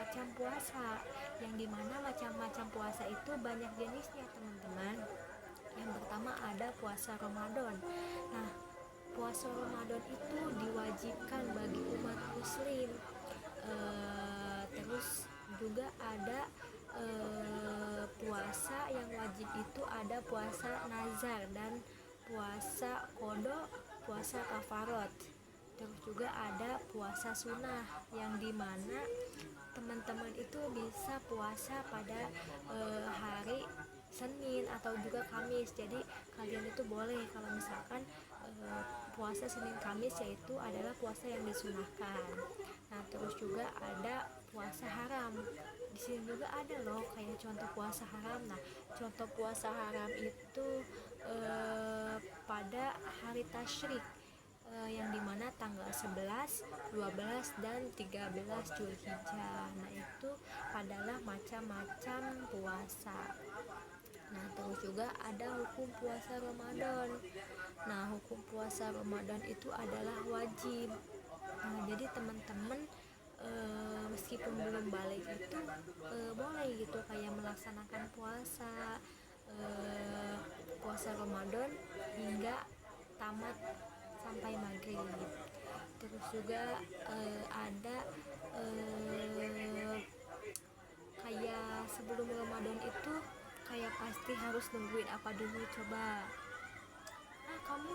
macam-macam puasa, yang dimana macam-macam puasa itu banyak jenisnya teman-teman. Yang pertama ada puasa Ramadan. Nah, puasa Ramadan itu diwajibkan bagi umat muslim. Terus juga ada puasa yang wajib itu ada puasa nazar dan puasa kodo, puasa kafarot. Terus juga ada puasa sunnah yang dimana teman-teman itu bisa puasa pada hari Senin atau juga Kamis. Jadi kalian itu boleh kalau misalkan puasa Senin Kamis, yaitu adalah puasa yang disunahkan. Nah, terus juga ada puasa haram. Di sini juga ada loh kayak contoh puasa haram. Nah, contoh puasa haram itu pada hari tasyrik, yang dimana tanggal 11, 12, dan 13 Zulhijjah. Nah, itu adalah macam-macam puasa. Nah, terus juga ada hukum puasa Ramadan. Nah, hukum puasa Ramadan itu adalah wajib. Nah, jadi teman-teman meskipun belum balik itu boleh gitu kayak melaksanakan puasa Ramadan hingga tamat sampai maghrib. Terus juga ada kayak sebelum Ramadan itu kayak pasti harus nungguin apa dulu, coba. Kamu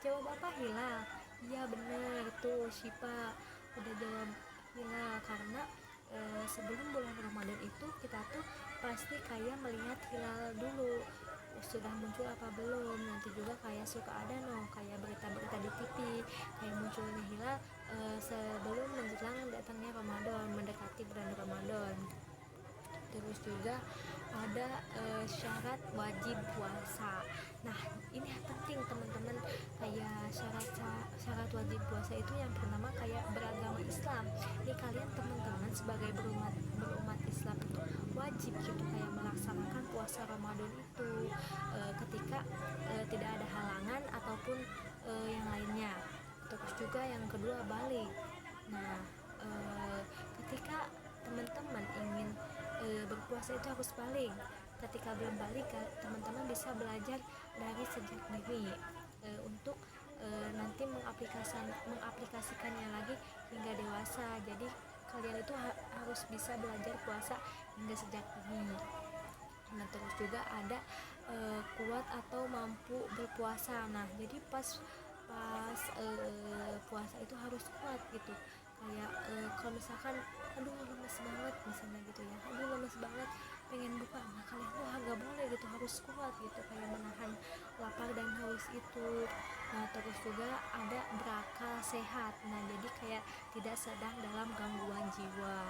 jawab apa, Hila? Iya bener tuh, Shipa udah jawab Hila. Karena sebelum bulan Ramadan itu kita tuh pasti kayak melihat hilal dulu, sudah muncul apa belum. Nanti juga kayak suka ada kayak berita-berita di TV kayak munculnya hilal sebelum menjelang datangnya Ramadan, mendekati bulan Ramadan. Terus juga ada syarat wajib puasa. Nah, ini penting teman-teman, kayak syarat wajib puasa itu yang pertama kayak beragama Islam. Ini kalian teman-teman sebagai berumat Islam itu wajib gitu kayak melaksanakan puasa Ramadan itu ketika tidak ada halangan ataupun yang lainnya. Terus juga yang kedua balik. Nah, ketika teman-teman ingin berpuasa itu harus balik. Ketika belum balik, teman-teman bisa belajar dari sejak dini untuk nanti mengaplikasikannya lagi hingga dewasa. Jadi kalian itu harus bisa belajar puasa hingga sejak dini. Nah, terus juga ada kuat atau mampu berpuasa. Nah, jadi pas puasa itu harus kuat gitu. Kayak kalau misalkan aduh lemes banget misalnya gitu ya, aduh lemes banget pengen buka, nah kalian tuh agak boleh gitu, harus kuat gitu kayak menahan lapar dan haus itu. Nah, terus juga ada berakal sehat. Nah, jadi kayak tidak sedang dalam gangguan jiwa.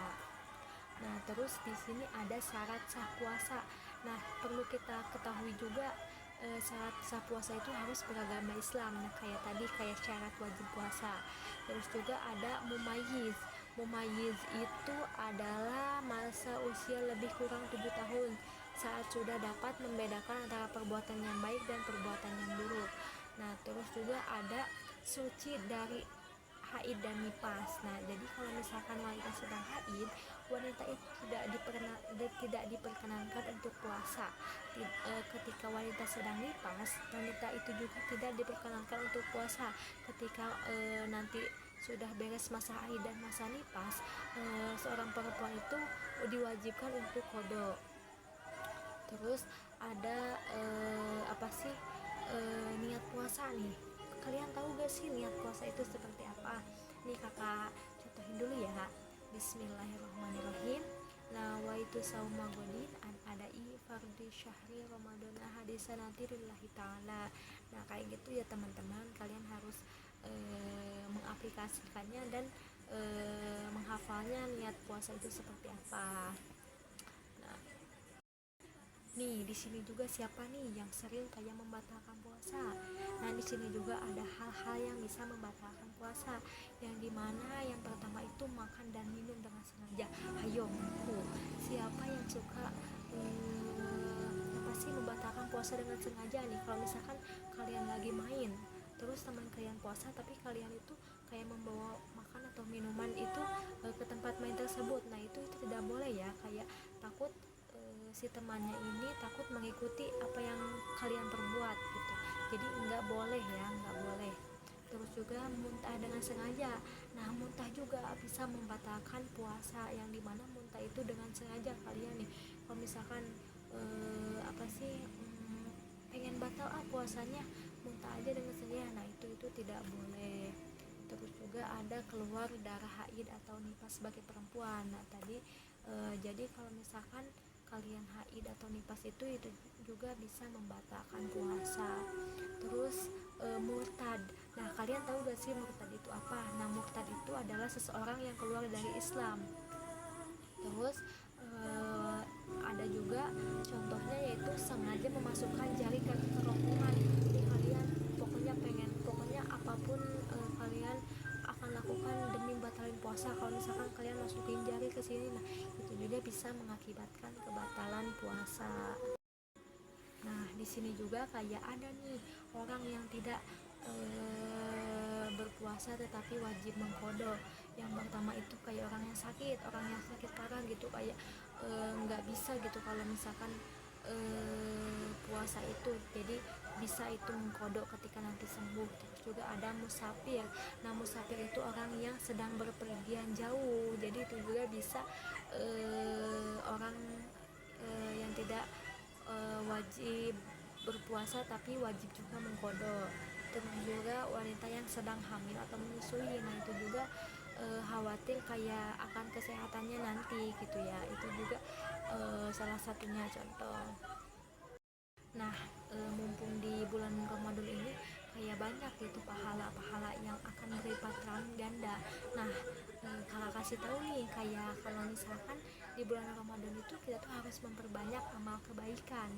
Nah, terus di sini ada syarat sah puasa. Nah, perlu kita ketahui juga syarat sah puasa itu harus beragama Islam. Nah, kayak tadi kayak syarat wajib puasa. Terus juga ada mumayyiz. Mumayyiz itu adalah masa usia lebih kurang 7 tahun saat sudah dapat membedakan antara perbuatan yang baik dan perbuatan yang buruk. Nah, terus juga ada suci dari haid dan nifas. Nah, jadi kalau misalkan wanita sedang haid, wanita itu tidak diperkenankan untuk puasa. Ketika wanita sedang nifas, wanita itu juga tidak diperkenankan untuk puasa. Ketika nanti sudah beres masa haid dan masa nifas, seorang perempuan itu diwajibkan untuk qada. Terus ada niat puasa nih. Kalian tahu gak sih niat puasa itu seperti apa? Nih kakak contohin dulu ya. Bismillahirrahmanirrahim. Nawaitu sauma godin an adai fardhi syahri ramadana hadisanati lillahi ta'ala. Nah, kayak gitu ya teman-teman, kalian harus mengaplikasikannya dan menghafalnya niat puasa itu seperti apa. Nah, nih di sini juga siapa nih yang sering kayak membatalkan puasa? Nah, di sini juga ada hal-hal yang bisa membatalkan puasa, yang dimana yang pertama itu makan dan minum dengan sengaja. Ayo buku, siapa yang suka membatalkan puasa dengan sengaja nih? Kalau misalkan kalian lagi main terus teman kalian puasa tapi kalian itu kayak membawa makan atau minuman itu ke tempat main tersebut. Nah itu tidak boleh ya, kayak takut si temannya ini takut mengikuti apa yang kalian perbuat gitu. Jadi nggak boleh ya, nggak boleh. Terus juga muntah dengan sengaja. Nah muntah juga bisa membatalkan puasa, yang dimana muntah itu dengan sengaja kalian nih, kalau misalkan apa sih pengen batal puasanya, muntah aja dengan sengaja, nah itu tidak boleh. Terus juga ada keluar darah haid atau nifas sebagai perempuan. Nah tadi jadi kalau misalkan kalian haid atau nifas itu juga bisa membatalkan puasa. Terus murtad. Nah kalian tahu gak sih murtad itu apa? Nah murtad itu adalah seseorang yang keluar dari Islam. Terus ada juga contohnya, yaitu sengaja memasukkan jari ke kerongkongan. Jadi kalian pokoknya apapun kalian akan lakukan demi batalin puasa, kalau misalkan kalian masukin jari ke sini, nah itu juga bisa mengakibatkan kebatalan puasa. Nah di sini juga kayak ada nih orang yang tidak berpuasa tetapi wajib mengkodok. Yang pertama itu kayak orang yang sakit parah gitu, kayak nggak bisa gitu kalau misalkan puasa itu, jadi bisa itu mengkodok ketika nanti sembuh. Terus juga ada musafir. Nah musafir itu orang yang sedang berpergian jauh, jadi itu juga bisa orang yang tidak wajib berpuasa tapi wajib juga mengkodok. Terus juga wanita yang sedang hamil atau menyusui, nah itu juga khawatir kayak akan kesehatannya nanti gitu ya, itu juga salah satunya contoh. Nah mumpung di bulan Ramadan ini kayak banyak gitu pahala-pahala yang akan berlipat ganda. Nah kakak kasih tahu nih, kayak kalau misalkan di bulan Ramadan itu kita tuh harus memperbanyak amal kebaikan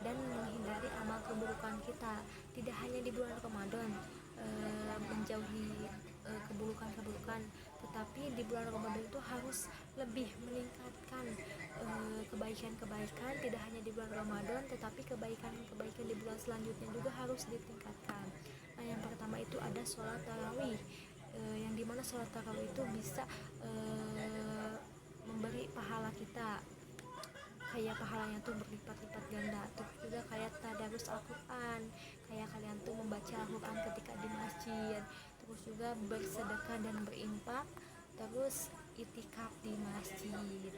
dan menghindari amal keburukan kita. Tidak hanya di bulan Ramadan menjauhi keburukan-keburukan, tetapi di bulan Ramadan itu harus lebih meningkatkan kebaikan-kebaikan. Tidak hanya di bulan Ramadan, tetapi kebaikan-kebaikan di bulan selanjutnya juga harus ditingkatkan. Nah yang pertama itu ada sholat tarawih, yang dimana sholat tarawih itu bisa memberi pahala kita, kayak pahalanya tuh berlipat-lipat ganda. Terus juga kayak tadarus Al-Quran, kayak kalian tuh membaca Al-Quran ketika di masjid. Terus juga bersedekah dan berinfak. Terus itikaf di masjid.